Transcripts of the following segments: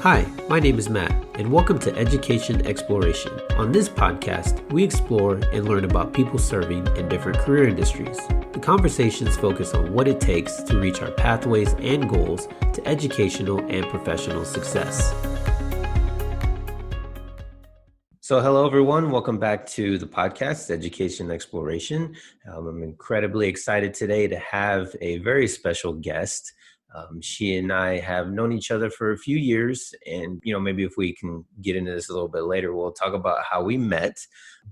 Hi, my name is Matt, and welcome to Education Exploration. On this podcast, we explore and learn about people serving in different career industries. The conversations focus on what it takes to reach our pathways and goals to educational and professional success. So hello, everyone. Welcome back to the podcast, Education Exploration. I'm incredibly excited today to have a very special guest. She and I have known each other for a few years, and maybe if we can get into this a little bit later, we'll talk about how we met.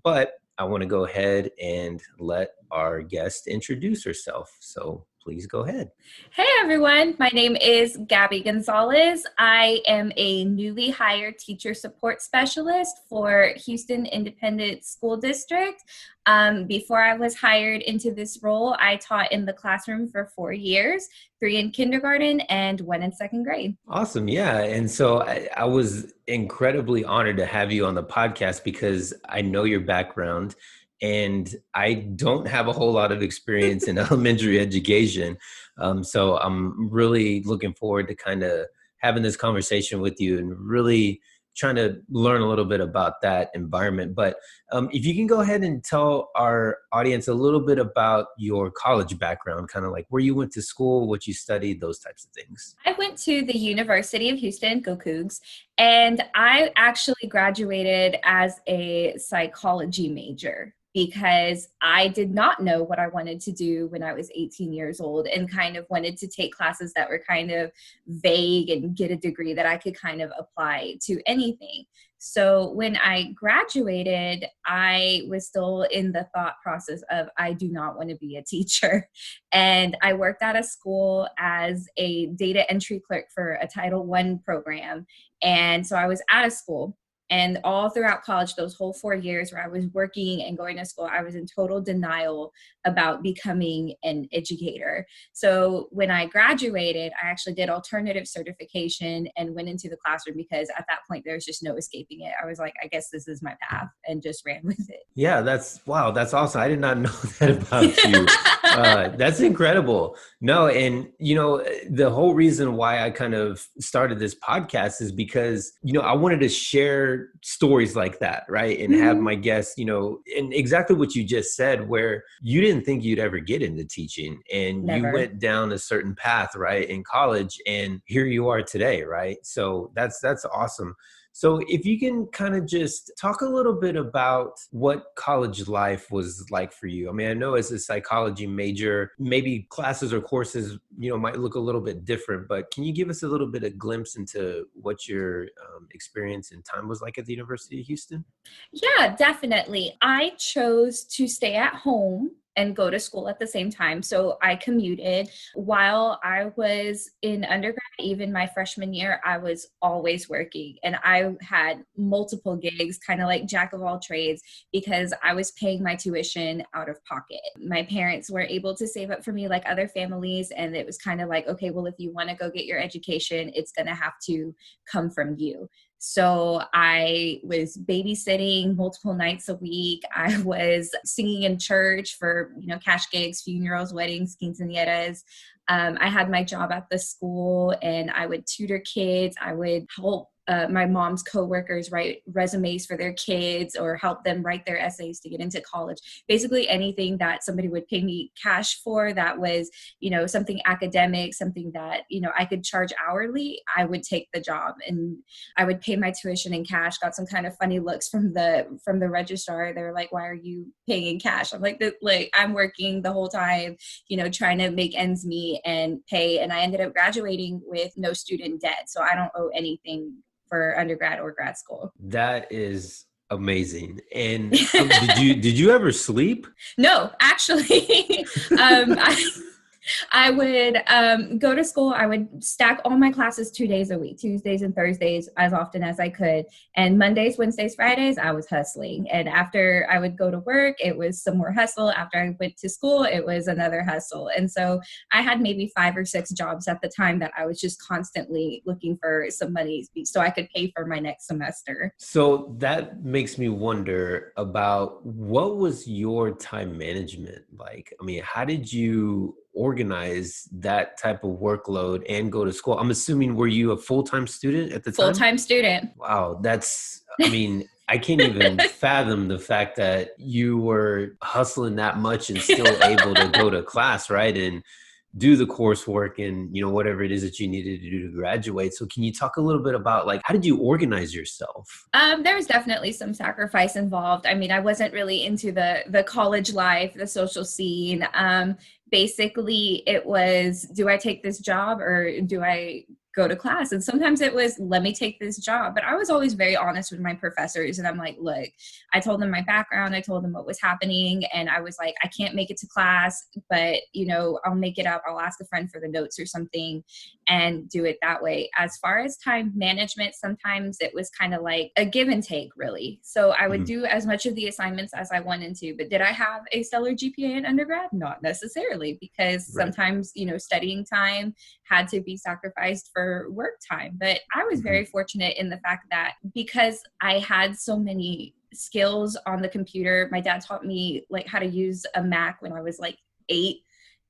But I want to go ahead and let our guest introduce herself. So please go ahead. Hey everyone, my name is Gabby Gonzalez. I am a newly hired teacher support specialist for Houston Independent School District. Before I was hired into this role, I taught in the classroom for 4 years, 3 in kindergarten and 1 in second grade. Awesome. Yeah. And so I was incredibly honored to have you on the podcast because I know your background and I don't have a whole lot of experience in elementary education. So I'm really looking forward to kind of having this conversation with you and really trying to learn a little bit about that environment. But if you can go ahead and tell our audience a little bit about your college background, kind of like where you went to school, what you studied, those types of things. I went to the University of Houston, go Cougs, and I actually graduated as a psychology major because I did not know what I wanted to do when I was 18 years old and kind of wanted to take classes that were kind of vague and get a degree that I could kind of apply to anything. So when I graduated, I was still in the thought process of I do not want to be a teacher. And I worked at a school as a data entry clerk for a Title I program. And so I was out of school. And all throughout college, those whole 4 years where I was working and going to school, I was in total denial about becoming an educator. So when I graduated, I actually did alternative certification and went into the classroom because at that point, there's just no escaping it. I was like, I guess this is my path, and just ran with it. Yeah, that's awesome. I did not know that about you. That's incredible. No, and the whole reason why I kind of started this podcast is because I wanted to share stories like that, right? And have my guests, and exactly what you just said, where you didn't think you'd ever get into teaching and Never. You went down a certain path, right, in college, and here you are today, right? So that's awesome. So if you can kind of just talk a little bit about what college life was like for you. I mean, I know as a psychology major, maybe classes or courses, might look a little bit different, but can you give us a little bit of glimpse into what your experience and time was like at the University of Houston? Yeah, definitely. I chose to stay at home and go to school at the same time. So I commuted. While I was in undergrad, even my freshman year, I was always working and I had multiple gigs, kind of like jack of all trades, because I was paying my tuition out of pocket. My parents were able to save up for me like other families. And it was kind of like, okay, well, if you want to go get your education, it's going to have to come from you. So I was babysitting multiple nights a week. I was singing in church for, cash gigs, funerals, weddings, quinceañeras. I had my job at the school and I would tutor kids. I would help my mom's coworkers write resumes for their kids or help them write their essays to get into college. Basically anything that somebody would pay me cash for that was, something academic, something that, I could charge hourly, I would take the job and I would pay my tuition in cash. Got some kind of funny looks from the registrar. They were like, why are you paying in cash? I'm like, I'm working the whole time, trying to make ends meet and pay. And I ended up graduating with no student debt. So I don't owe anything for undergrad or grad school. That is amazing. And did you ever sleep? No, actually, I would go to school. I would stack all my classes 2 days a week, Tuesdays and Thursdays, as often as I could. And Mondays, Wednesdays, Fridays, I was hustling. And after I would go to work, it was some more hustle. After I went to school, it was another hustle. And so I had maybe 5 or 6 jobs at the time that I was just constantly looking for some money so I could pay for my next semester. So that makes me wonder about what was your time management like? I mean, how did you organize that type of workload and go to school? I'm assuming, were you a full-time student at the time? Full-time student. Wow, I mean, I can't even fathom the fact that you were hustling that much and still able to go to class, right? And do the coursework and, whatever it is that you needed to do to graduate. So can you talk a little bit about like, how did you organize yourself? There was definitely some sacrifice involved. I mean, I wasn't really into the college life, the social scene. Basically it was, do I take this job or do I go to class? And sometimes it was, let me take this job. But I was always very honest with my professors. And I'm like, look, I told them my background. I told them what was happening. And I was like, I can't make it to class, but I'll make it up. I'll ask a friend for the notes or something and do it that way. As far as time management, sometimes it was kind of like a give and take, really. So I would do as much of the assignments as I wanted to. But did I have a stellar GPA in undergrad? Not necessarily, because sometimes, studying time had to be sacrificed for work time. But I was very fortunate in the fact that because I had so many skills on the computer, my dad taught me like how to use a Mac when I was like 8.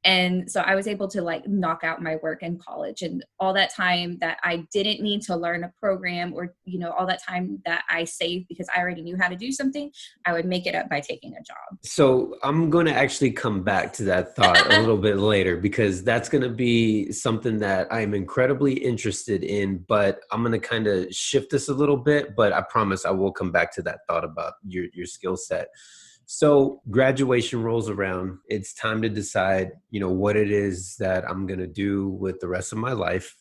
And so I was able to like knock out my work in college, and all that time that I didn't need to learn a program or, all that time that I saved because I already knew how to do something, I would make it up by taking a job. So I'm going to actually come back to that thought a little bit later, because that's going to be something that I'm incredibly interested in, but I'm going to kind of shift this a little bit, but I promise I will come back to that thought about your skill set. So graduation rolls around. It's time to decide, what it is that I'm going to do with the rest of my life.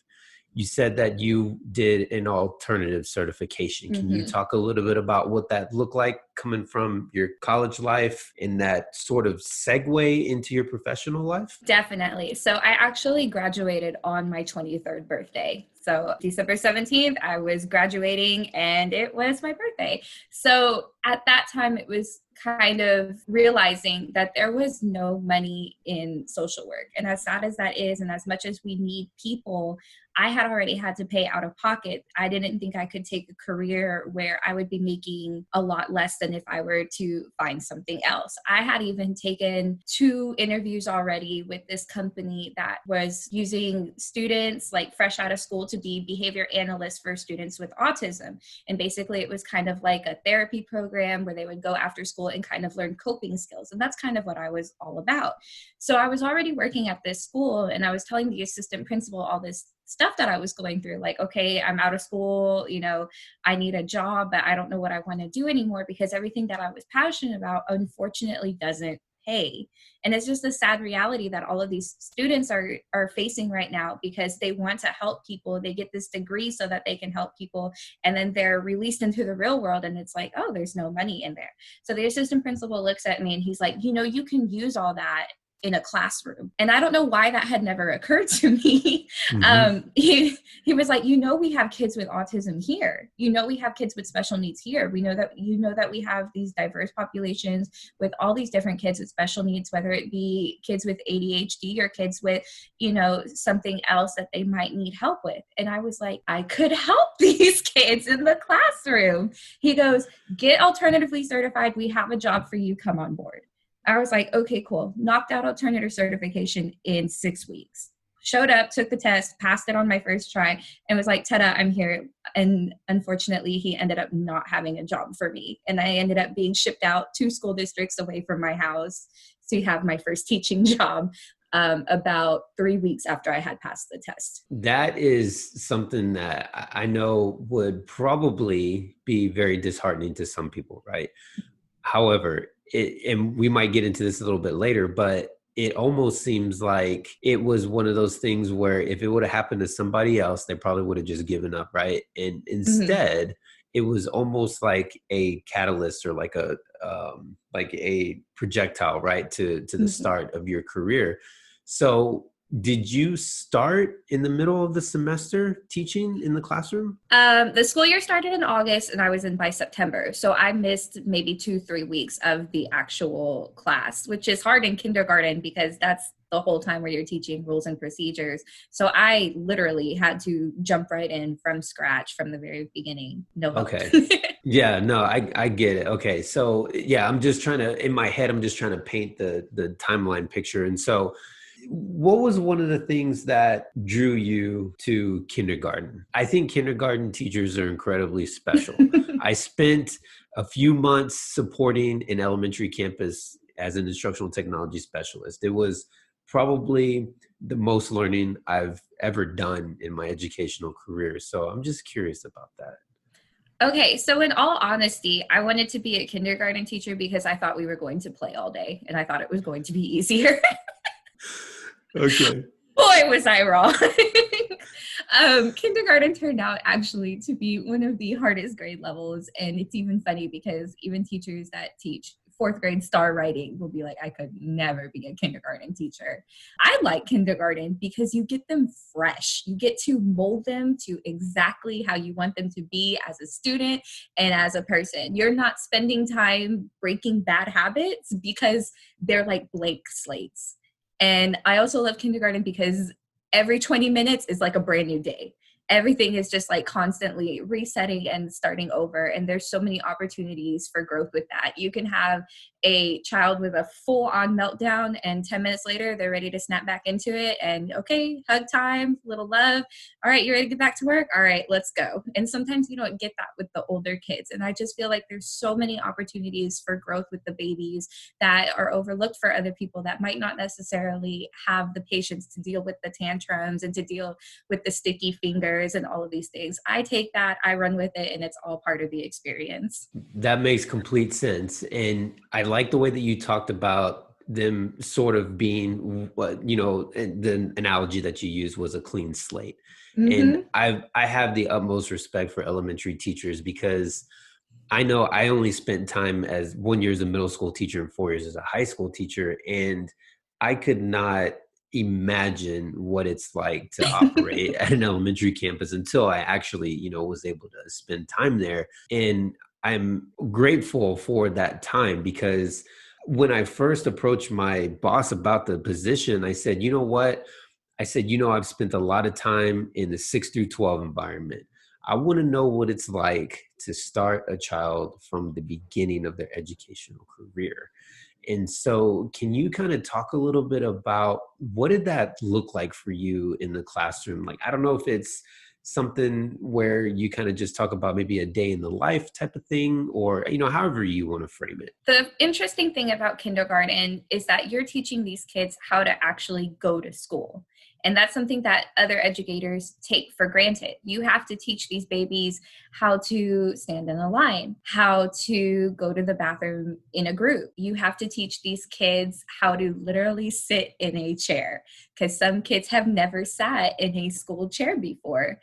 You said that you did an alternative certification. Can you talk a little bit about what that looked like coming from your college life and that sort of segue into your professional life? Definitely. So I actually graduated on my 23rd birthday. So December 17th, I was graduating and it was my birthday. So at that time, it was kind of realizing that there was no money in social work. And as sad as that is, and as much as we need people, I had already had to pay out of pocket. I didn't think I could take a career where I would be making a lot less than if I were to find something else. I had even taken 2 interviews already with this company that was using students like fresh out of school to be behavior analysts for students with autism. And basically it was kind of like a therapy program where they would go after school and kind of learn coping skills. And that's kind of what I was all about. So I was already working at this school and I was telling the assistant principal all this stuff that I was going through, like, okay, I'm out of school, I need a job, but I don't know what I want to do anymore because everything that I was passionate about, unfortunately, doesn't pay. And it's just a sad reality that all of these students are facing right now because they want to help people. They get this degree so that they can help people. And then they're released into the real world and it's like, oh, there's no money in there. So the assistant principal looks at me and he's like, you can use all that in a classroom. And I don't know why that had never occurred to me. He was like, we have kids with autism here. We have kids with special needs here. We know that we have these diverse populations with all these different kids with special needs, whether it be kids with ADHD or kids with, something else that they might need help with. And I was like, I could help these kids in the classroom. He goes, get alternatively certified. We have a job for you. Come on board. I was like, okay, cool. Knocked out alternative certification in 6 weeks. Showed up, took the test, passed it on my first try, and was like, ta-da, I'm here. And unfortunately, he ended up not having a job for me. And I ended up being shipped out 2 school districts away from my house to have my first teaching job about 3 weeks after I had passed the test. That is something that I know would probably be very disheartening to some people, right? However, and we might get into this a little bit later, but it almost seems like it was one of those things where if it would have happened to somebody else, they probably would have just given up, right? And instead, it was almost like a catalyst or like a projectile, right, to the start of your career. So did you start in the middle of the semester teaching in the classroom? The school year started in August and I was in by September. So I missed maybe 2-3 weeks of the actual class, which is hard in kindergarten because that's the whole time where you're teaching rules and procedures. So I literally had to jump right in from scratch from the very beginning. No help. Okay. Yeah, no, I get it. Okay. So yeah, in my head, I'm just trying to paint the timeline picture. And so what was one of the things that drew you to kindergarten? I think kindergarten teachers are incredibly special. I spent a few months supporting an elementary campus as an instructional technology specialist. It was probably the most learning I've ever done in my educational career. So I'm just curious about that. Okay, so in all honesty, I wanted to be a kindergarten teacher because I thought we were going to play all day and I thought it was going to be easier. Okay. Boy, was I wrong. Kindergarten turned out actually to be one of the hardest grade levels. And it's even funny because even teachers that teach fourth grade star writing will be like, I could never be a kindergarten teacher. I like kindergarten because you get them fresh. You get to mold them to exactly how you want them to be as a student and as a person. You're not spending time breaking bad habits because they're like blank slates. And I also love kindergarten because every 20 minutes is like a brand new day. Everything is just like constantly resetting and starting over. And there's so many opportunities for growth with that. You can have a child with a full on meltdown and 10 minutes later, they're ready to snap back into it. And okay, hug time, little love. All right, you ready to get back to work? All right, let's go. And sometimes you don't get that with the older kids. And I just feel like there's so many opportunities for growth with the babies that are overlooked for other people that might not necessarily have the patience to deal with the tantrums and to deal with the sticky fingers and all of these things. I take that, I run with it, and it's all part of the experience. That makes complete sense. And I like the way that you talked about them sort of being what, and the analogy that you used was a clean slate. And Mm-hmm. I have the utmost respect for elementary teachers because I know I only spent time as 1 year as a middle school teacher and 4 years as a high school teacher. And I could not imagine what it's like to operate at an elementary campus until I actually, was able to spend time there. And I'm grateful for that time because when I first approached my boss about the position, I said, you know what? I said, I've spent a lot of time in the 6 through 12 environment. I want to know what it's like to start a child from the beginning of their educational career. And so, can you kind of talk a little bit about what did that look like for you in the classroom? Like, I don't know if it's something where you kind of just talk about maybe a day in the life type of thing, or, however you want to frame it. The interesting thing about kindergarten is that you're teaching these kids how to actually go to school. And that's something that other educators take for granted. You have to teach these babies how to stand in a line, how to go to the bathroom in a group. You have to teach these kids how to literally sit in a chair because some kids have never sat in a school chair before.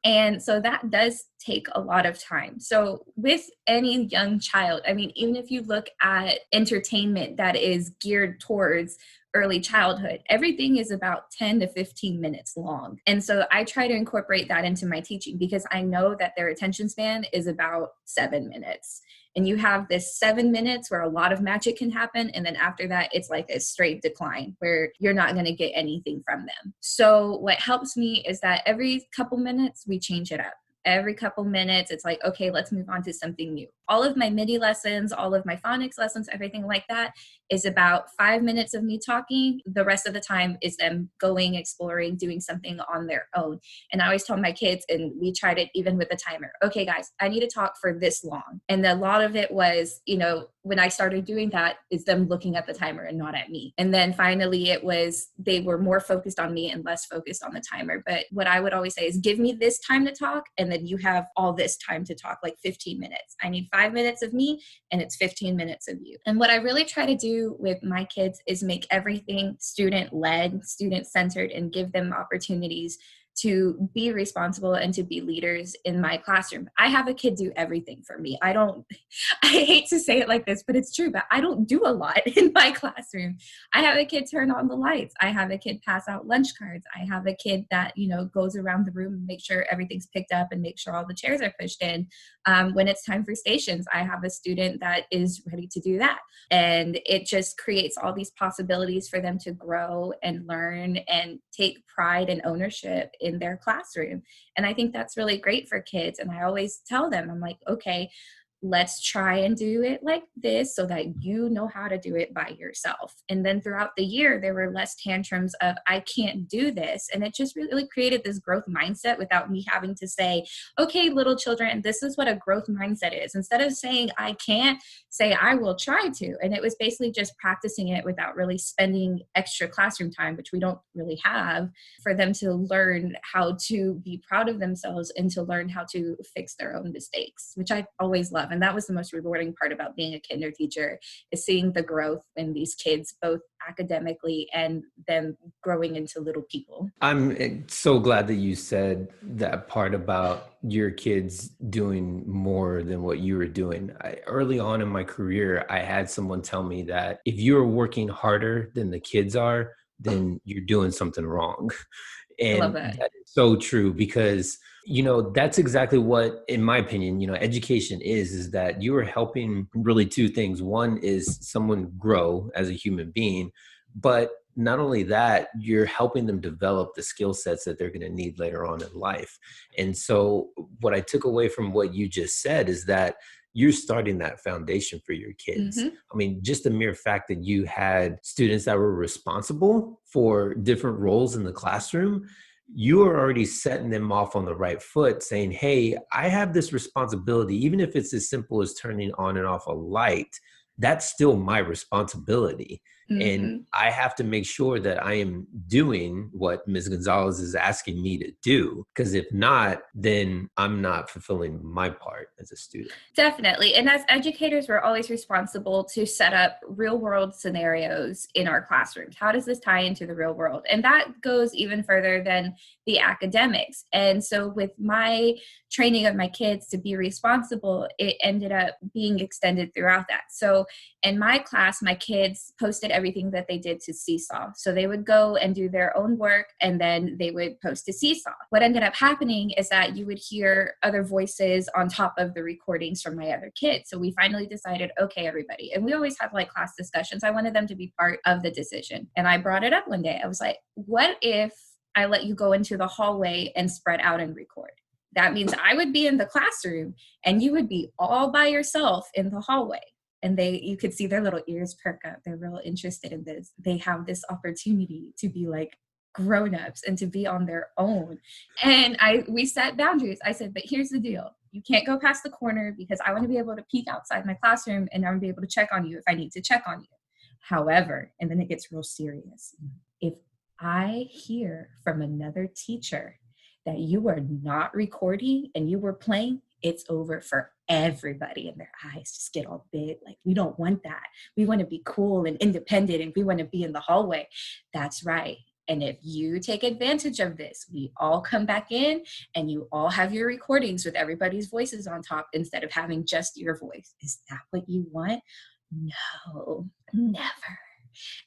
And so that does take a lot of time. So, with any young child, I mean, even if you look at entertainment that is geared towards early childhood, everything is about 10 to 15 minutes long. And so I try to incorporate that into my teaching because I know that their attention span is about 7 minutes. And you have this 7 minutes where a lot of magic can happen. And then after that, it's like a straight decline where you're not going to get anything from them. So what helps me is that every couple minutes, we change it up. Every couple minutes, it's like, okay, let's move on to something new. All of my MIDI lessons, all of my phonics lessons, everything like that is about 5 minutes of me talking. The rest of the time is them going, exploring, doing something on their own. And I always tell my kids, and we tried it even with the timer, okay, guys, I need to talk for this long. And a lot of it was, when I started doing that, is them looking at the timer and not at me. And then finally it was, they were more focused on me and less focused on the timer. But what I would always say is give me this time to talk and then you have all this time to talk, like 15 minutes. I need 5 minutes of me and it's 15 minutes of you. And what I really try to do with my kids is make everything student led, student centered, and give them opportunities to be responsible and to be leaders in my classroom. I have a kid do everything for me. I hate to say it like this, but it's true, but I don't do a lot in my classroom. I have a kid turn on the lights. I have a kid pass out lunch cards. I have a kid that, goes around the room and make sure everything's picked up and make sure all the chairs are pushed in. When it's time for stations, I have a student that is ready to do that. And it just creates all these possibilities for them to grow and learn and take pride and ownership in their classroom. And I think that's really great for kids. And I always tell them, I'm like, okay, let's try and do it like this so that you know how to do it by yourself. And then throughout the year, there were less tantrums of, I can't do this. And it just really created this growth mindset without me having to say, okay, little children, this is what a growth mindset is. Instead of saying, I can't, say, I will try to. And it was basically just practicing it without really spending extra classroom time, which we don't really have, for them to learn how to be proud of themselves and to learn how to fix their own mistakes, which I always love. And that was the most rewarding part about being a kinder teacher, is seeing the growth in these kids, both academically and them growing into little people. I'm so glad that you said that part about your kids doing more than what you were doing. Early on in my career, I had someone tell me that if you're working harder than the kids are, then you're doing something wrong. And I love that. that is so true, because that's exactly what, in my opinion, education is that you are helping really two things. One is someone grow as a human being, but not only that, you're helping them develop the skill sets that they're going to need later on in life. And so what I took away from what you just said is that you're starting that foundation for your kids. Mm-hmm. I mean, just the mere fact that you had students that were responsible for different roles in the classroom, you are already setting them off on the right foot, saying, hey, I have this responsibility, even if it's as simple as turning on and off a light, that's still my responsibility. Mm-hmm. And I have to make sure that I am doing what Ms. Gonzalez is asking me to do, because if not, then I'm not fulfilling my part as a student. Definitely. And as educators, we're always responsible to set up real world scenarios in our classrooms. How does this tie into the real world? And that goes even further than the academics. And so with my training of my kids to be responsible, it ended up being extended throughout that. So in my class, my kids posted everything that they did to Seesaw. So they would go and do their own work, and then they would post to Seesaw. What ended up happening is that you would hear other voices on top of the recordings from my other kids. So we finally decided, okay, everybody. And we always have like class discussions. I wanted them to be part of the decision. And I brought it up one day. I was like, what if I let you go into the hallway and spread out and record? That means I would be in the classroom and you would be all by yourself in the hallway. And you could see their little ears perk up. They're real interested in this. They have this opportunity to be like grown-ups and to be on their own. And we set boundaries. I said, but here's the deal. You can't go past the corner, because I want to be able to peek outside my classroom and I want to be able to check on you if I need to check on you. However, and then it gets real serious. If I hear from another teacher that you are not recording and you were playing, it's over for everybody, and their eyes just get all big. Like, we don't want that. We want to be cool and independent, and we want to be in the hallway. That's right. And if you take advantage of this, we all come back in and you all have your recordings with everybody's voices on top instead of having just your voice. Is that what you want? No, never.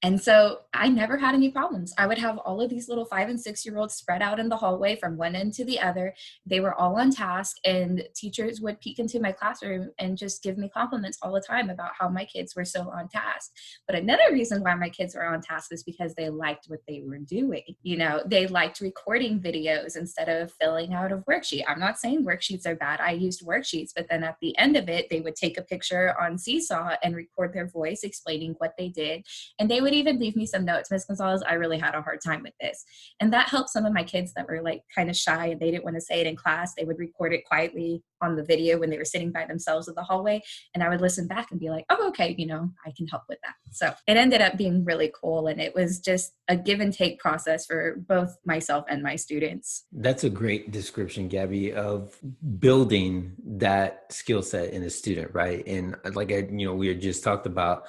And so I never had any problems. I would have all of these little 5 and 6-year-olds spread out in the hallway from one end to the other. They were all on task, and teachers would peek into my classroom and just give me compliments all the time about how my kids were so on task. But another reason why my kids were on task is because they liked what they were doing. They liked recording videos instead of filling out a worksheet. I'm not saying worksheets are bad. I used worksheets, but then at the end of it, they would take a picture on Seesaw and record their voice explaining what they did. And they would even leave me some notes. Ms. Gonzalez, I really had a hard time with this. And that helped some of my kids that were like kind of shy and they didn't want to say it in class. They would record it quietly on the video when they were sitting by themselves in the hallway. And I would listen back and be like, oh, okay, I can help with that. So it ended up being really cool. And it was just a give and take process for both myself and my students. That's a great description, Gabby, of building that skill set in a student, right? And like, we had just talked about,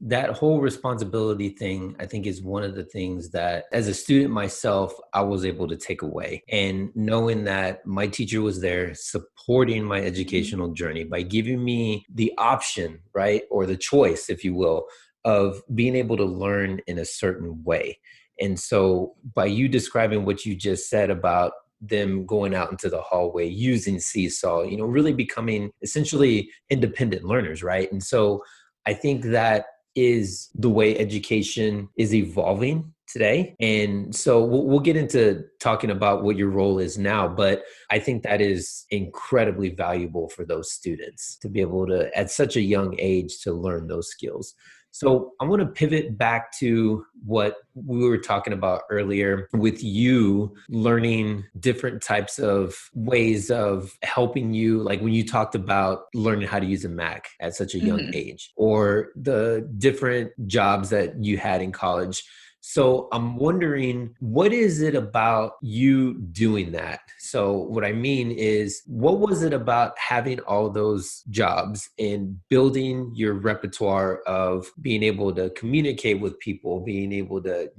that whole responsibility thing, I think, is one of the things that as a student myself, I was able to take away. And knowing that my teacher was there supporting my educational journey by giving me the option, right? Or the choice, if you will, of being able to learn in a certain way. And so by you describing what you just said about them going out into the hallway, using Seesaw, really becoming essentially independent learners, right? And so I think that is the way education is evolving today. And so we'll get into talking about what your role is now, but I think that is incredibly valuable for those students to be able to, at such a young age, to learn those skills. So I want to pivot back to what we were talking about earlier with you learning different types of ways of helping you, like when you talked about learning how to use a Mac at such a young age, or the different jobs that you had in college. So I'm wondering, what is it about you doing that? So what I mean is, what was it about having all those jobs and building your repertoire of being able to communicate with people, being able to,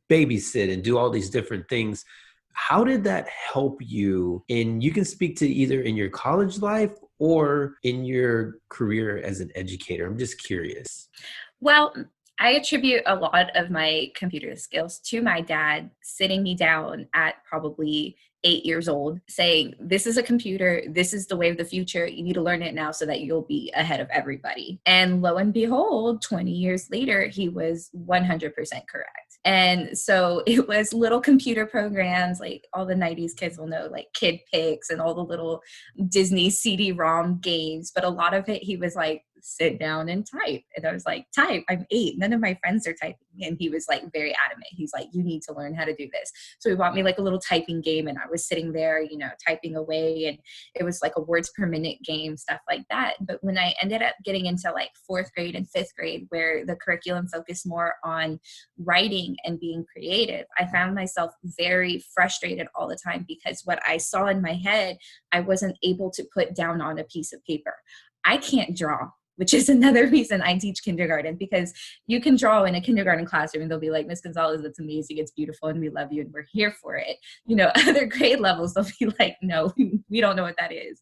babysit and do all these different things? How did that help you? And you can speak to either in your college life or in your career as an educator. I'm just curious. Well, I attribute a lot of my computer skills to my dad sitting me down at probably 8 years old saying, this is a computer, this is the way of the future, you need to learn it now so that you'll be ahead of everybody. And lo and behold, 20 years later, he was 100% correct. And so it was little computer programs, like all the 90s kids will know, like Kid Pix and all the little Disney CD-ROM games. But a lot of it, he was like, sit down and type. And I was like, type, I'm 8. None of my friends are typing. And he was like very adamant. He's like, you need to learn how to do this. So he bought me like a little typing game, and I was sitting there, typing away, and it was like a words per minute game, stuff like that. But when I ended up getting into like 4th grade and 5th grade, where the curriculum focused more on writing and being creative, I found myself very frustrated all the time because what I saw in my head, I wasn't able to put down on a piece of paper. I can't draw, which is another reason I teach kindergarten, because you can draw in a kindergarten classroom and they'll be like, Miss Gonzalez, that's amazing, it's beautiful, and we love you and we're here for it. Other grade levels, they'll be like, no, we don't know what that is.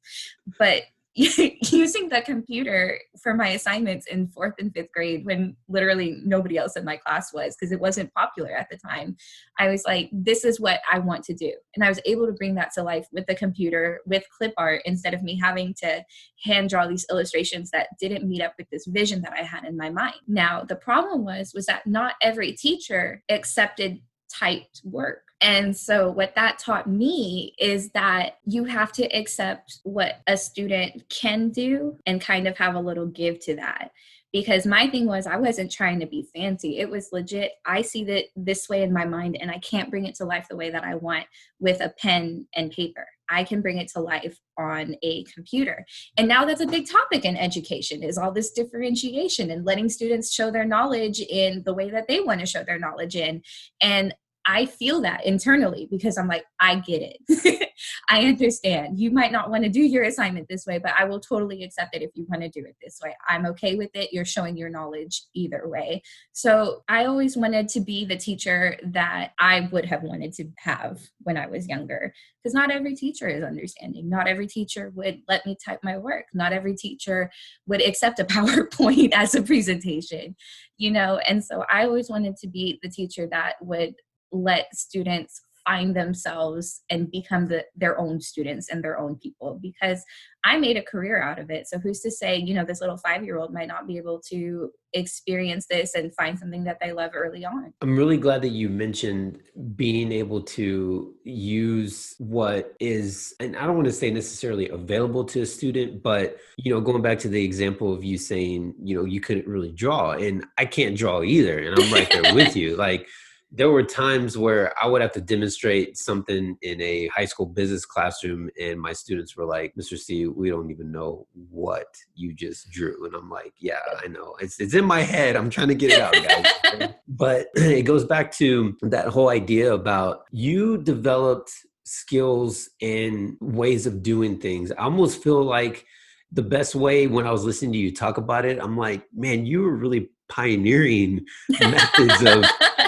But using the computer for my assignments in 4th and 5th grade, when literally nobody else in my class was, because it wasn't popular at the time, I was like, this is what I want to do. And I was able to bring that to life with the computer, with clip art, instead of me having to hand draw these illustrations that didn't meet up with this vision that I had in my mind. Now, the problem was that not every teacher accepted typed work. And so what that taught me is that you have to accept what a student can do and kind of have a little give to that. Because my thing was, I wasn't trying to be fancy. It was legit. I see that this way in my mind, and I can't bring it to life the way that I want with a pen and paper. I can bring it to life on a computer. And now that's a big topic in education, is all this differentiation and letting students show their knowledge in the way that they want to show their knowledge in. And I feel that internally because I'm like, I get it. I understand. You might not want to do your assignment this way, but I will totally accept it if you want to do it this way. I'm okay with it. You're showing your knowledge either way. So I always wanted to be the teacher that I would have wanted to have when I was younger, because not every teacher is understanding. Not every teacher would let me type my work. Not every teacher would accept a PowerPoint as a presentation, and so I always wanted to be the teacher that would let students find themselves and become their own students and their own people, because I made a career out of it. So who's to say, this little 5-year-old might not be able to experience this and find something that they love early on. I'm really glad that you mentioned being able to use what is, and I don't want to say necessarily available to a student, but, going back to the example of you saying, you couldn't really draw, and I can't draw either. And I'm right there with you. Like, there were times where I would have to demonstrate something in a high school business classroom, and my students were like, Mr. C, we don't even know what you just drew. And I'm like, yeah, I know. It's in my head. I'm trying to get it out, guys. But it goes back to that whole idea about you developed skills and ways of doing things. I almost feel like the best way, when I was listening to you talk about it, I'm like, man, you were really pioneering methods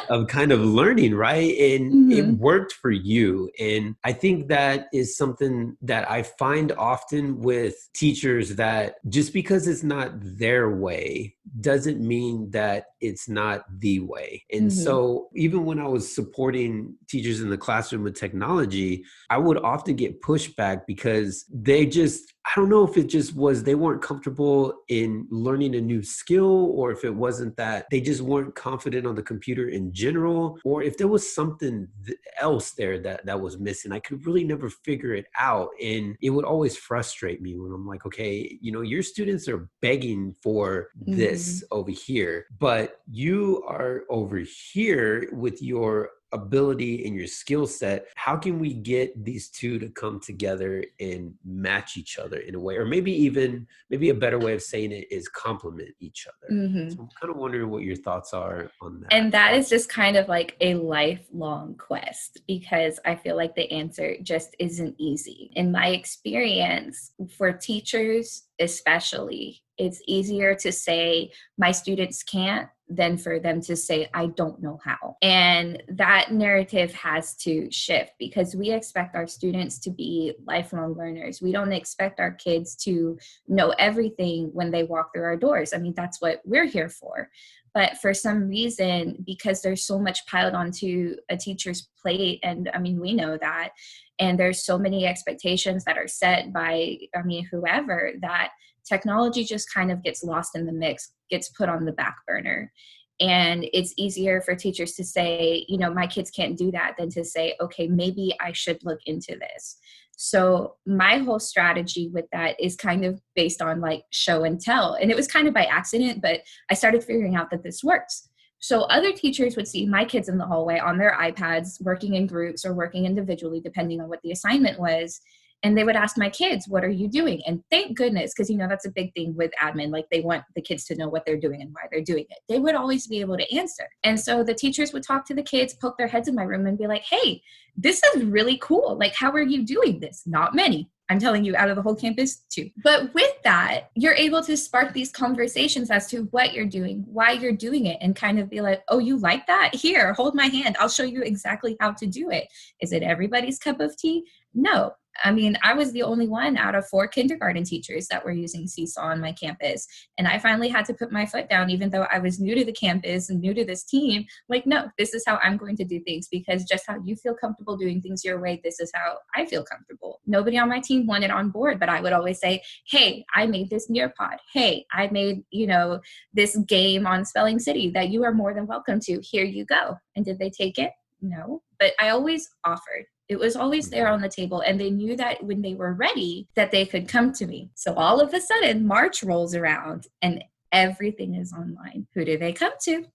of kind of learning, right? And it worked for you. And I think that is something that I find often with teachers, that just because it's not their way doesn't mean that it's not the way. And so even when I was supporting teachers in the classroom with technology, I would often get pushback because they just, I don't know if it just was they weren't comfortable in learning a new skill, or if it wasn't that they just weren't confident on the computer in general, or if there was something else there that was missing. I could really never figure it out. And it would always frustrate me when I'm like, okay, your students are begging for this over here, but you are over here with your ability and your skill set. How can we get these two to come together and match each other in a way? Or maybe a better way of saying it is complement each other. So I'm kind of wondering what your thoughts are on that. And that is just kind of like a lifelong quest, because I feel like the answer just isn't easy. In my experience, for teachers especially, it's easier to say my students can't than for them to say, I don't know how. And that narrative has to shift, because we expect our students to be lifelong learners. We don't expect our kids to know everything when they walk through our doors. I mean, that's what we're here for. But for some reason, because there's so much piled onto a teacher's plate, and I mean, we know that, and there's so many expectations that are set by, whoever, that technology just kind of gets lost in the mix, gets put on the back burner. And it's easier for teachers to say, my kids can't do that, than to say, okay, maybe I should look into this. So my whole strategy with that is kind of based on like show and tell. And it was kind of by accident, but I started figuring out that this works. So other teachers would see my kids in the hallway on their iPads, working in groups or working individually, depending on what the assignment was. And they would ask my kids, what are you doing? And thank goodness, because, that's a big thing with admin. Like, they want the kids to know what they're doing and why they're doing it. They would always be able to answer. And so the teachers would talk to the kids, poke their heads in my room and be like, hey, this is really cool. Like, how are you doing this? Not many. I'm telling you, out of the whole campus, 2. But with that, you're able to spark these conversations as to what you're doing, why you're doing it, and kind of be like, oh, you like that? Here, hold my hand. I'll show you exactly how to do it. Is it everybody's cup of tea? No. I mean, I was the only one out of 4 kindergarten teachers that were using Seesaw on my campus. And I finally had to put my foot down, even though I was new to the campus and new to this team. Like, no, this is how I'm going to do things, because just how you feel comfortable doing things your way, this is how I feel comfortable. Nobody on my team wanted on board, but I would always say, hey, I made this Nearpod. Hey, I made, this game on Spelling City that you are more than welcome to. Here you go. And did they take it? No, but I always offered. It was always there on the table, and they knew that when they were ready that they could come to me. So all of a sudden, March rolls around and everything is online. Who do they come to?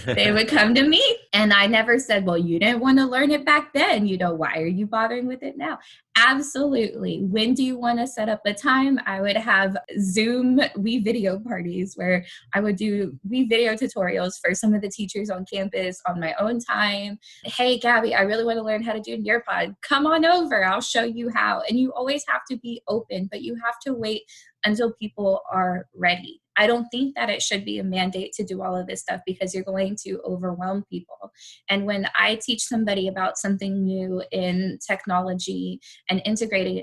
They would come to me. And I never said, well, you didn't want to learn it back then. Why are you bothering with it now? Absolutely. When do you want to set up a time? I would have Zoom video parties where I would do video tutorials for some of the teachers on campus on my own time. Hey, Gabby, I really want to learn how to do Nearpod. Come on over. I'll show you how. And you always have to be open, but you have to wait until people are ready. I don't think that it should be a mandate to do all of this stuff, because you're going to overwhelm people. And when I teach somebody about something new in technology and integrating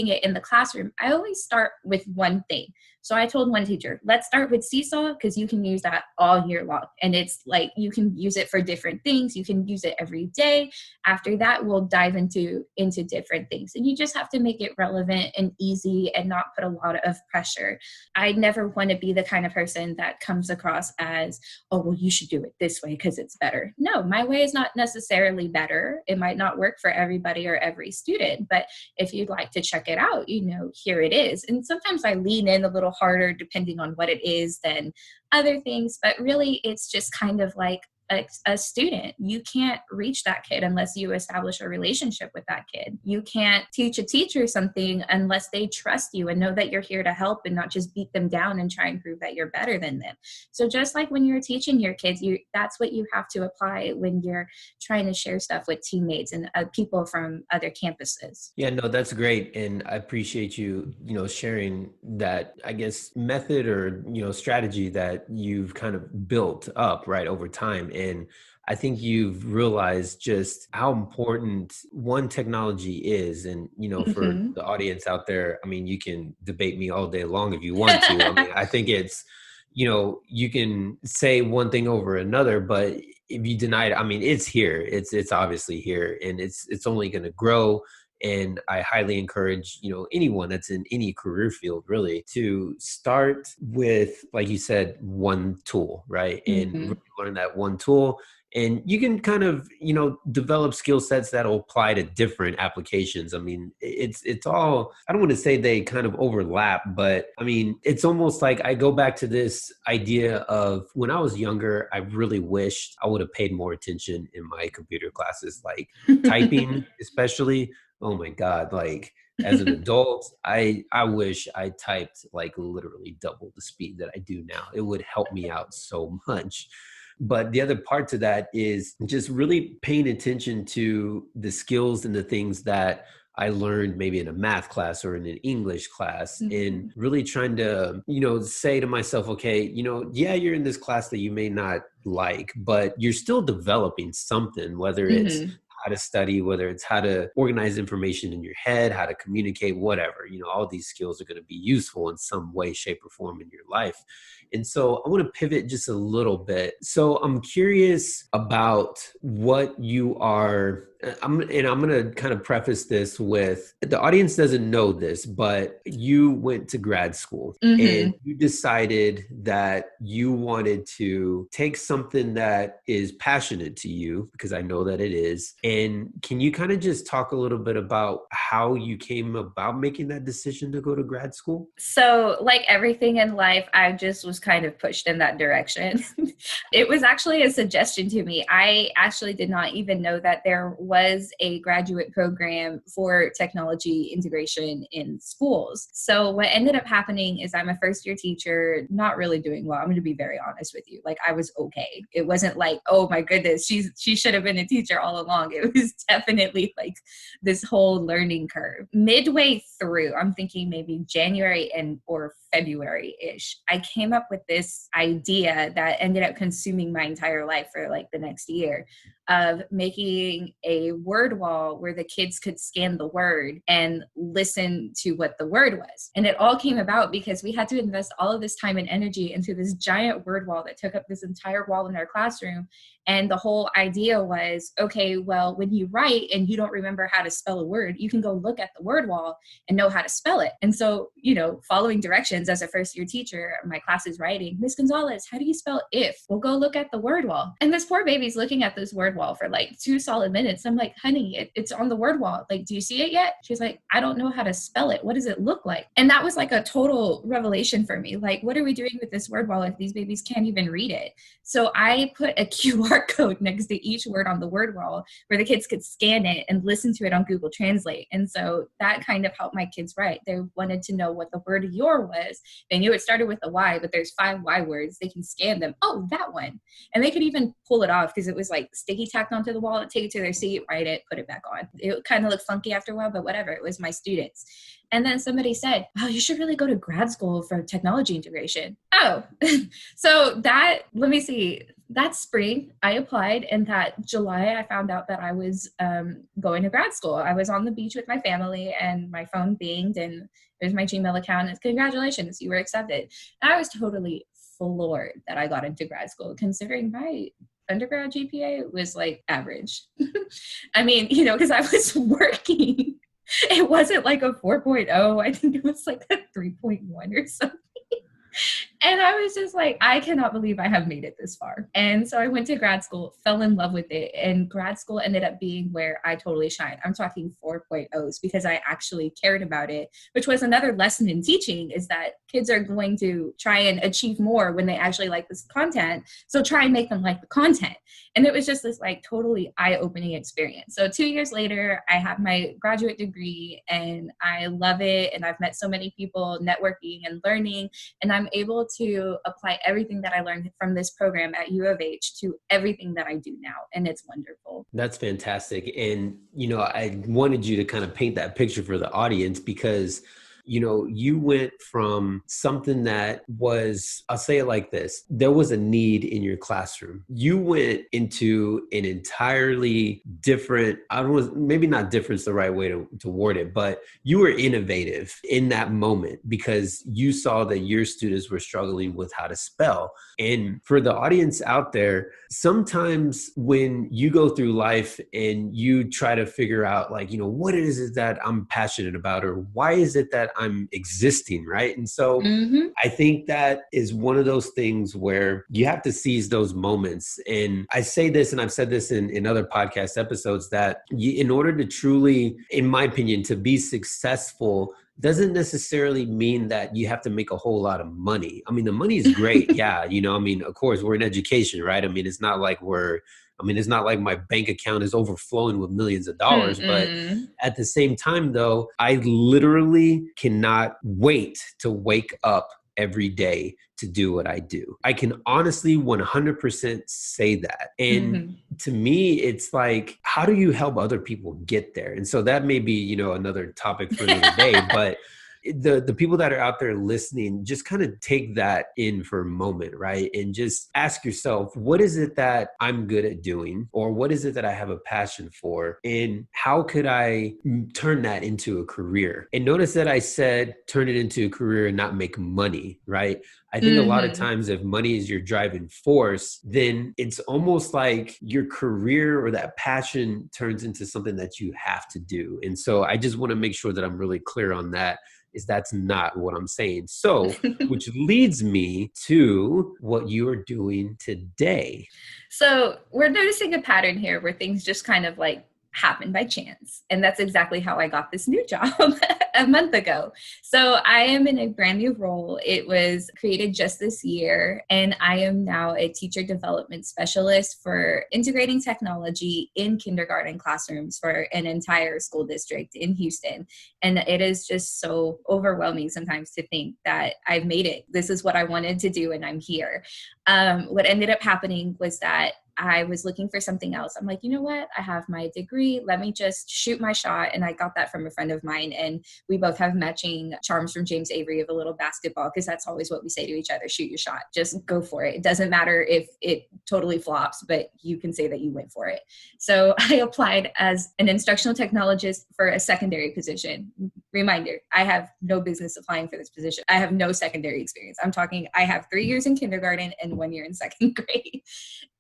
it in the classroom, I always start with one thing. So I told one teacher, let's start with Seesaw, because you can use that all year long. And it's like, you can use it for different things. You can use it every day. After that, we'll dive into different things. And you just have to make it relevant and easy and not put a lot of pressure. I never want to be the kind of person that comes across as, oh, well, you should do it this way because it's better. No, my way is not necessarily better. It might not work for everybody or every student, but if you'd like to check it out, here it is. And sometimes I lean in a little harder depending on what it is than other things, but really it's just kind of like a student. You can't reach that kid unless you establish a relationship with that kid. You can't teach a teacher something unless they trust you and know that you're here to help and not just beat them down and try and prove that you're better than them. So just like when you're teaching your kids, that's what you have to apply when you're trying to share stuff with teammates and people from other campuses. Yeah, no, that's great. And I appreciate you, sharing that, I guess, method or, strategy that you've kind of built up right over time. And I think you've realized just how important one technology is. And, for the audience out there, I mean, you can debate me all day long if you want to. I mean, I think it's, you can say one thing over another, but if you deny it, I mean, it's here. It's obviously here, and it's only going to grow. And I highly encourage, anyone that's in any career field really to start with, like you said, one tool, right? And Mhm. really learn that one tool. And you can kind of, develop skill sets that'll apply to different applications. I mean, it's all, I don't want to say they kind of overlap, but I mean, it's almost like I go back to this idea of when I was younger, I really wished I would have paid more attention in my computer classes, like typing, especially. Oh my God. Like as an adult, I wish I typed like literally double the speed that I do now. It would help me out so much. But the other part to that is just really paying attention to the skills and the things that I learned maybe in a math class or in an English class, and Mhm. really trying to, say to myself, okay, yeah, you're in this class that you may not like, but you're still developing something, whether it's Mhm. how to study, whether it's how to organize information in your head, how to communicate, whatever, all these skills are going to be useful in some way, shape, or form in your life. And so I want to pivot just a little bit. So I'm curious about what you are. I'm going to kind of preface this with the audience doesn't know this, but you went to grad school and Mhm. you decided that you wanted to take something that is passionate to you, because I know that it is. And can you kind of just talk a little bit about how you came about making that decision to go to grad school? So, like everything in life, I just was kind of pushed in that direction. It was actually a suggestion to me. I actually did not even know that there was a graduate program for technology integration in schools. So, what ended up happening is I'm a first year teacher, not really doing well. I'm going to be very honest with you. Like, I was okay. It wasn't like, oh my goodness, she should have been a teacher all along. It was definitely like this whole learning curve. Midway through, I'm thinking maybe January and or February-ish, I came up with this idea that ended up consuming my entire life for like the next year of making a word wall where the kids could scan the word and listen to what the word was. And it all came about because we had to invest all of this time and energy into this giant word wall that took up this entire wall in our classroom. And the whole idea was, okay, well, when you write and you don't remember how to spell a word, you can go look at the word wall and know how to spell it. And so, following directions as a first year teacher, my class is writing, Miss Gonzalez, how do you spell if? We'll go look at the word wall. And this poor baby's looking at this word wall for like 2 solid minutes. I'm like, honey, it's on the word wall. Like, do you see it yet? She's like, I don't know how to spell it. What does it look like? And that was like a total revelation for me. Like, what are we doing with this word wall if these babies can't even read it? So I put a QR code next to each word on the word wall where the kids could scan it and listen to it on Google Translate. And so that kind of helped my kids write. They wanted to know what the word your was. They knew it started with a Y, but there's 5 Y words. They can scan them. Oh, that one. And they could even pull it off because it was like sticky tacked onto the wall, take it to their seat, write it, put it back on. It kind of looked funky after a while, but whatever. It was my students. And then somebody said, oh, you should really go to grad school for technology integration. Oh, so let me see. That spring, I applied, and that July, I found out that I was going to grad school. I was on the beach with my family, and my phone binged, and there's my Gmail account. And congratulations, you were accepted. And I was totally floored that I got into grad school, considering my undergrad GPA was like average. I mean, because I was working. It wasn't like a 4.0. I think it was like a 3.1 or something. And I was just like, I cannot believe I have made it this far. And so I went to grad school, fell in love with it. And grad school ended up being where I totally shine. I'm talking 4.0s because I actually cared about it, which was another lesson in teaching, is that kids are going to try and achieve more when they actually like this content. So try and make them like the content. And it was just this like totally eye-opening experience. So 2 years later, I have my graduate degree and I love it. And I've met so many people networking and learning, and I'm able to apply everything that I learned from this program at U of H to everything that I do now. And it's wonderful. That's fantastic. And, I wanted you to kind of paint that picture for the audience because you went from something that was, I'll say it like this, there was a need in your classroom. You went into an entirely different, I don't know, maybe not different is the right way to word it, but you were innovative in that moment because you saw that your students were struggling with how to spell. And for the audience out there, sometimes when you go through life and you try to figure out like, what it is that I'm passionate about, or why is it that I'm existing, right? And so I think that is one of those things where you have to seize those moments. And I say this, and I've said this in other podcast episodes, that in order to truly, in my opinion, to be successful, doesn't necessarily mean that you have to make a whole lot of money. I mean, the money is great. Yeah. Of course, we're in education, right? I mean, it's not like my bank account is overflowing with millions of dollars. But at the same time, though, I literally cannot wait to wake up every day to do what I do. I can honestly 100% say that. And to me, it's like, how do you help other people get there? And so that may be, another topic for another day, but the people that are out there listening, just kind of take that in for a moment, right? And just ask yourself, what is it that I'm good at doing? Or what is it that I have a passion for? And how could I turn that into a career? And notice that I said, turn it into a career and not make money, right? I think a lot of times if money is your driving force, then it's almost like your career or that passion turns into something that you have to do. And so I just want to make sure that I'm really clear on that. That's not what I'm saying. So, which leads me to what you are doing today. So we're noticing a pattern here where things just kind of like happen by chance. And that's exactly how I got this new job a month ago. So I am in a brand new role. It was created just this year. And I am now a teacher development specialist for integrating technology in kindergarten classrooms for an entire school district in Houston. And it is just so overwhelming sometimes to think that I've made it. This is what I wanted to do and I'm here. What ended up happening was that I was looking for something else. I'm like, you know what? I have my degree. Let me just shoot my shot. And I got that from a friend of mine. And we both have matching charms from James Avery of a little basketball, because that's always what we say to each other. Shoot your shot. Just go for it. It doesn't matter if it totally flops, but you can say that you went for it. So I applied as an instructional technologist for a secondary position. Reminder, I have no business applying for this position. I have no secondary experience. I'm talking, I have 3 years in kindergarten and 1 year in second grade.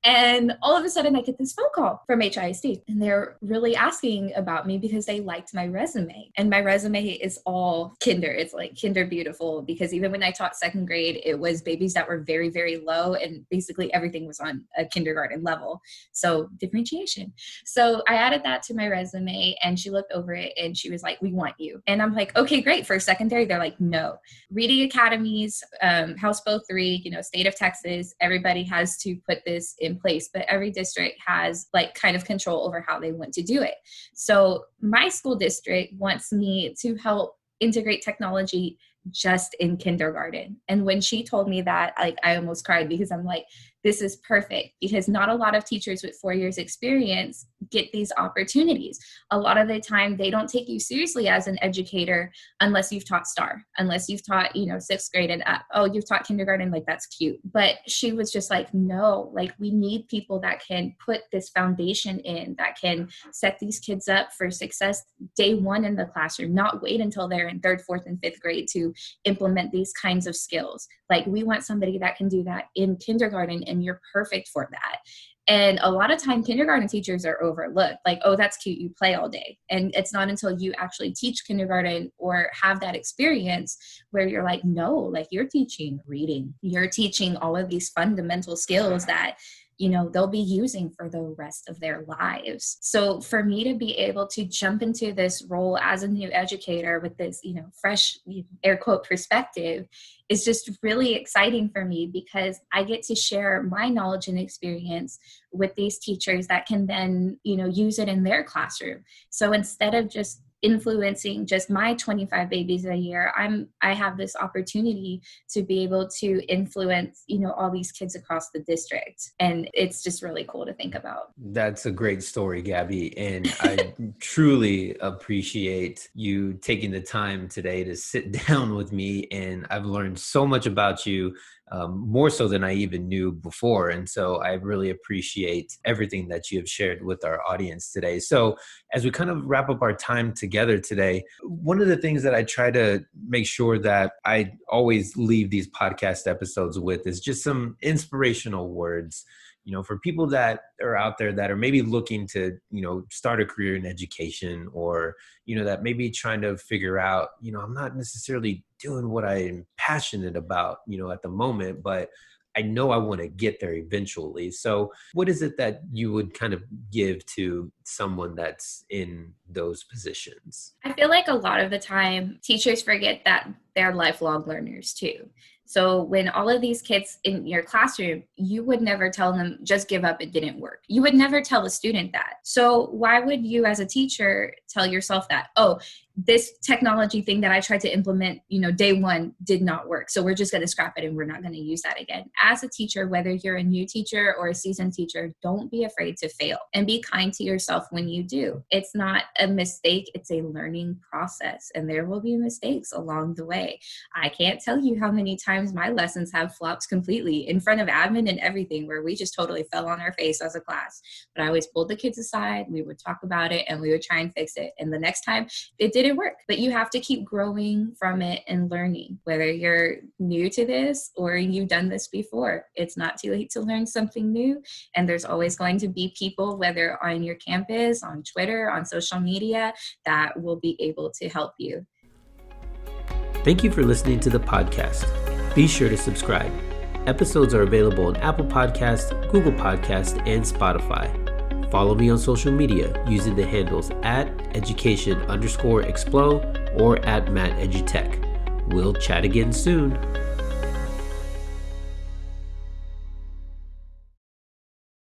And all of a sudden I get this phone call from HISD, and they're really asking about me because they liked my resume. And my resume is all kinder. It's like kinder beautiful, because even when I taught second grade, it was babies that were very, very low, and basically everything was on a kindergarten level. So differentiation. So I added that to my resume, and she looked over it and she was like, we want you. And I'm like, okay, great. For secondary, they're like, no. Reading academies, House Bill 3, state of Texas, everybody has to put this in place, but every district has like kind of control over how they want to do it. So my school district wants me to help integrate technology just in kindergarten. And when she told me that, like, I almost cried, because I'm like, this is perfect, because not a lot of teachers with 4 years experience get these opportunities. A lot of the time they don't take you seriously as an educator unless you've taught STAR, unless you've taught, 6th grade and up. Oh, you've taught kindergarten, like that's cute. But she was just like, no, like we need people that can put this foundation in, that can set these kids up for success day one in the classroom, not wait until they're in 3rd, 4th, and 5th grade to implement these kinds of skills. Like we want somebody that can do that in kindergarten, and you're perfect for that. And a lot of time kindergarten teachers are overlooked. Like, oh, that's cute, you play all day. And it's not until you actually teach kindergarten or have that experience where you're like, no, like you're teaching reading, you're teaching all of these fundamental skills that they'll be using for the rest of their lives. So for me to be able to jump into this role as a new educator with this, fresh air quote perspective is just really exciting for me, because I get to share my knowledge and experience with these teachers that can then, use it in their classroom. So instead of just influencing just my 25 babies a year, I have this opportunity to be able to influence, all these kids across the district. And it's just really cool to think about. That's a great story, Gabby. And I truly appreciate you taking the time today to sit down with me. And I've learned so much about you, more so than I even knew before. And so I really appreciate everything that you have shared with our audience today. So as we kind of wrap up our time together today, one of the things that I try to make sure that I always leave these podcast episodes with is just some inspirational words, for people that are out there that are maybe looking to, start a career in education, or, that maybe trying to figure out, I'm not necessarily doing what I'm passionate about, at the moment, but I know I want to get there eventually. So what is it that you would kind of give to someone that's in those positions? I feel like a lot of the time teachers forget that they're lifelong learners too. So when all of these kids in your classroom, you would never tell them, just give up, it didn't work. You would never tell a student that. So why would you as a teacher tell yourself that, oh, this technology thing that I tried to implement, day one did not work. So we're just going to scrap it and we're not going to use that again. As a teacher, whether you're a new teacher or a seasoned teacher, don't be afraid to fail and be kind to yourself when you do. It's not a mistake. It's a learning process, and there will be mistakes along the way. I can't tell you how many times my lessons have flopped completely in front of admin and everything, where we just totally fell on our face as a class. But I always pulled the kids aside. We would talk about it and we would try and fix it. And the next time it didn't work, but you have to keep growing from it and learning. Whether you're new to this or you've done this before, it's not too late to learn something new. And there's always going to be people, whether on your campus, on Twitter, on social media, that will be able to help you. Thank you for listening to the podcast. Be sure to subscribe. Episodes are available on Apple Podcasts, Google Podcasts, and Spotify. Follow me on social media using the handles @education_explode or @MattEdutech. We'll chat again soon.